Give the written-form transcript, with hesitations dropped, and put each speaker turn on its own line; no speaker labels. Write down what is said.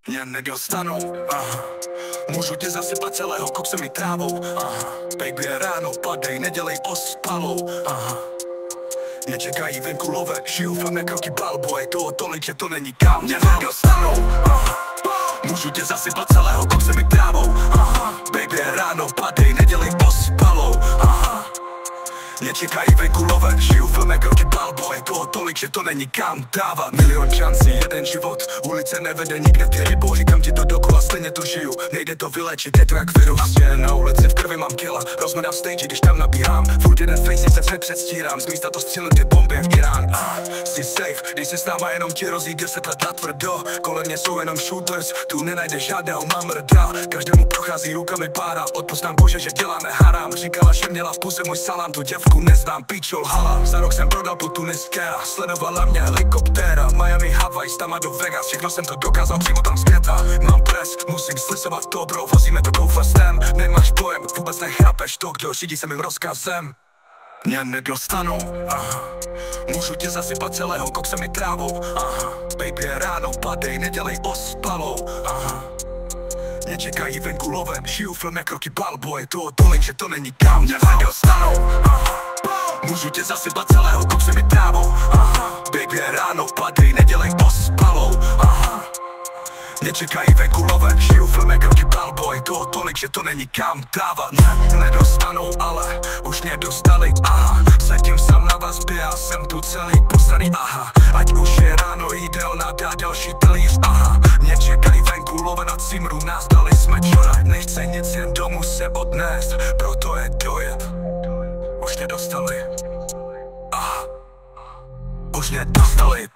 Mě nedostanou, můžu tě zasypat celého koksem i trávou, baby je ráno, padej, nedělej ospalou, mě čekají venku love, žiju film jak Rocky Balboa, je toho tolik, že to není kam. Mě nedostanou, můžu tě zasypat celého koksem i trávou, baby je ráno, padej, nedělej ospalou, mě čekají venku love, žiju film jak Rocky Balboa, je toho tolik, že to není kam dávat. Milion šancí, jeden život, ulice nevede nikde ty rybo, říkám ti to dokola, stejně to žiju, nejde to vylečit, je to jak virus. Mě na ulici v krvi mám kila, rozmrdám stage, když tam nabíhám, furt jeden face, se nepředstírám, z místa to střílím ty bomby v Irán. Jsi safe, když se s náma jenom ti rozjí 10 let natvrdo, kolem mě jsou jenom shooters, tu nenajde žádného mamrda, každému prochází rukami pára, odpoznám bože, že děláme haram, říkala, že měla v puse můj salám, tu děvku neznám, píčo lhala, za rok jsem prodal po Tuniskera, sledovala mě helikoptéra, Miami, Hawaii, stama do Vegas, všechno jsem to dokázal přímo tam zpěta, mám pres, musím slisovat to bro, vozíme to koufastem, nemáš pojem, vůbec nechápeš to, kdo řídí se mým rozkazem. Mě nedostanou, můžu tě zasypat celého koksem i trávou, baby je ráno, padej, nedělej ospalou, mě čekají venku love, žiju film jak Rocky Balboa, je toho tolik, že to není kam. Mě nedostanou, můžu tě zasypat celého koksem i trávou, baby je ráno, padej, nedělej ospalou, mě čekají venku love, žiju film jak Rocky Balboa, je toho tolik, že to není kam dávat. Nedostanou, ale už mě dostali, sedím sám na vazbě a jsem tu celý posraný, ať už je ráno, jídelná dá další talíř, mě čekají venku love na cimru, nás dali jsme čoraj, nechce nic, jen domů se odnést, proto je dojet. Už mě dostali, už mě dostali,